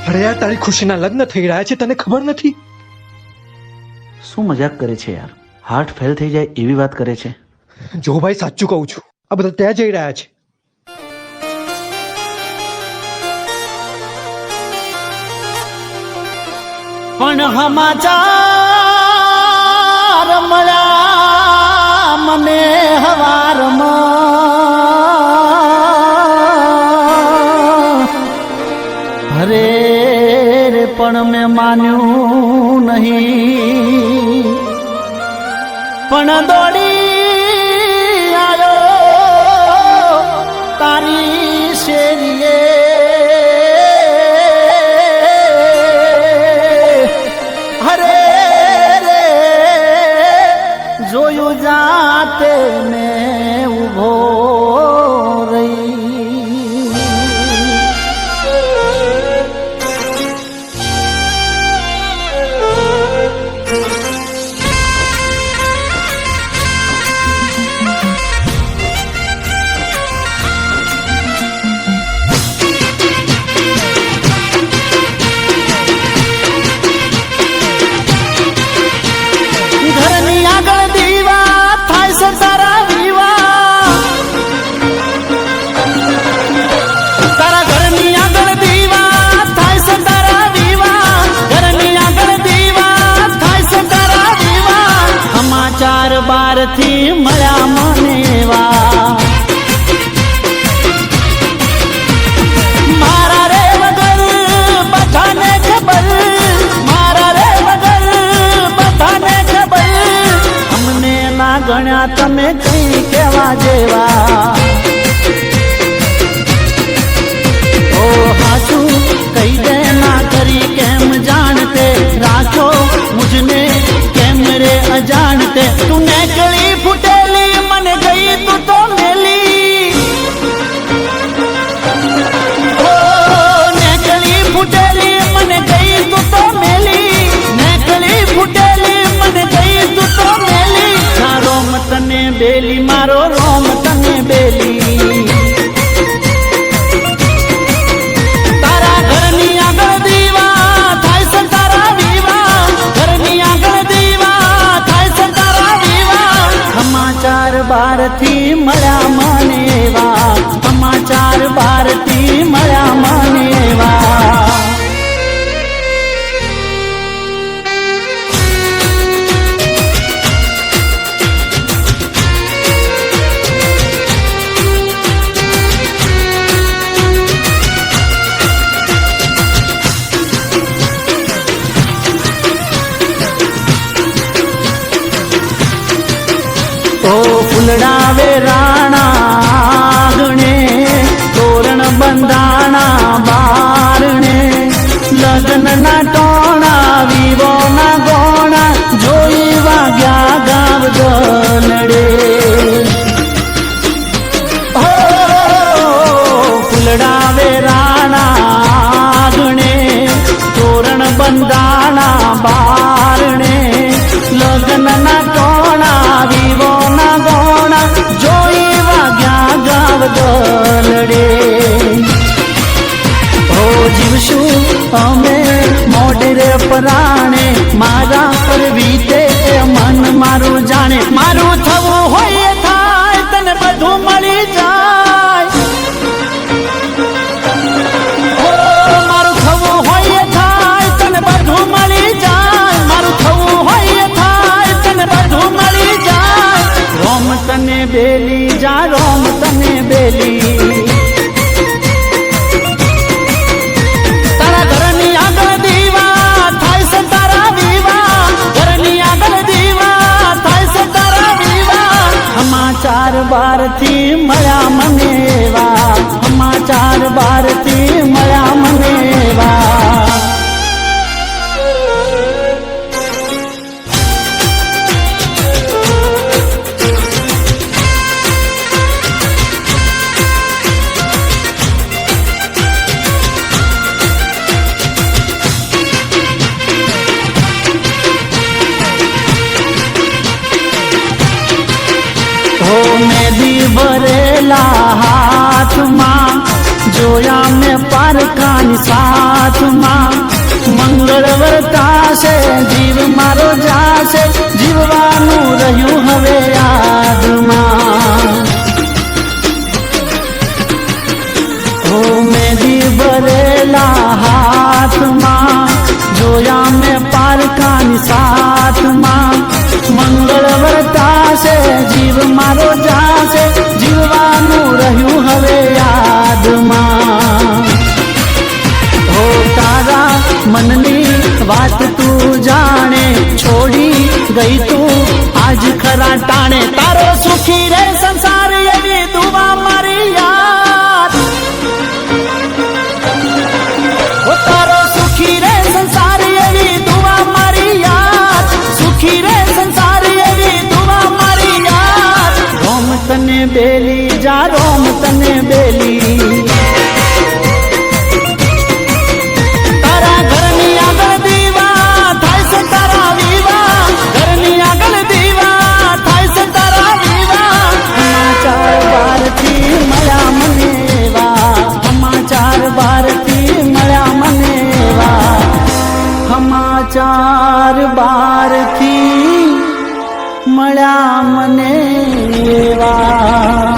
અરે યાર, તારી ખુશીના લગ્ન થઈ રહ્યા છે, તને ખબર નથી? શું મજાક કરે છે યાર? હાર્ટ ફેલ થઈ જાય એવી વાત કરે છે. જો ભાઈ, સાચું કહું છું, આ બધા ત્યાં જઈ રહ્યા છે. પણ સમાચાર મળ્યા મને હવારમાં. અરે રે પણ મેં માન્યું નહીં, પણ દોડી આવ્યો તારી શેરીએ. જોયું જાતે મેં ઉભો રહી. ઘરની આગળ દીવા થાય છે તારા વિવાહ, તારા ઘરની આગળ દીવા થાય છે તારા વિવાહ, ઘરની આગળ દીવા થાય છે તારા વિવાહ. સમાચાર બારથી મળ્યા મને એવા, મારા રે વગર બધાને ખબર, મારા રે વગર બધાને ખબર. અમને ના ગણ્યા તમે કઈ કેવા જેવા. ઓ હાચું કઈ દે ના કરી કેમ જાણતે રાખો મુझने કેમ રે અજાણતે. તું નેકળી ફૂટેલી મને ગઈ તું તો મેલી. ઓ નેકળી ફૂટેલી મને ગઈ તું તો મેલી, નેકળી ફૂટેલી મને ગઈ તું તો મેલી. મારો તને બેલી, મારો રોમ તને બેલી. તારા ઘરની આગળ દીવા થાય છે તારા વિવાહ, ઘરની આગળ દીવા થાય છે તારા વિવાહ. સમાચાર બારથી મળ્યા મને એવા, સમાચાર બારથી મળ્યા મને એવા. ઓ ફૂલડાવે રાણા ગણે, તોરણ બંધાણા બારણે. લગ્નના ટોણા વિવો ના ગોણા, જોઈ વાગ્યા ગાવ ગલડે. હો ફૂલડાવે રાણા ગણે, તોરણ બંધાણા બારણે. લગ્નના ટોણા વિવો ના ગોણા, જોઈ વાગ્યા ગાવ ગલડે. ઓ જીવશું અમે મોઢરે પરાણે, મારા પર વીતે મન મારું જાણે. મારું થવું હોય એ થાય, તને બધું મળી જાય. ઓ મારું થવું હોય એ થાય, તને બધું મળી જાય. મારું થવું હોય એ થાય, તને બધું મળી જાય. રોમ તને બેલી જા, રોમ તને બેલી. તારા ઘરની આગળ દીવા થાય છે તારા વિવાહ, ઘરની આગળ દીવા થાય છે તારા વિવાહ. ભરેલા હાથમાં જોયા મેં પારકાની સાથમાં મંગળ વર્તાશે જીવ મારો જાશે જીવવાનું રહ્યું હવે યાદમાં હો તારા મનની વાત તું જાણે છોડી ગઈ તું આજ ખરા ટાણે તારો સુખી રે સંસાર એવી દુઆ મારી યાદ હો તારો સુખી રે સંસાર એવી દુઆ મારી યાદ સુખી રે સંસાર એવી દુઆ મારી યાદ રોમ તને બેલી જા રોમ તને બેલી તારા ઘરની આગળ દીવા થાય છે તારા વિવાહ ઘરની આગળ દીવા થાય છે તારા વિવાહ સમાચાર બારથી મળ્યા મને એવા સમાચાર બારથી મળ્યા મને એવા સમાચાર બારથી મળ્યા મને એવા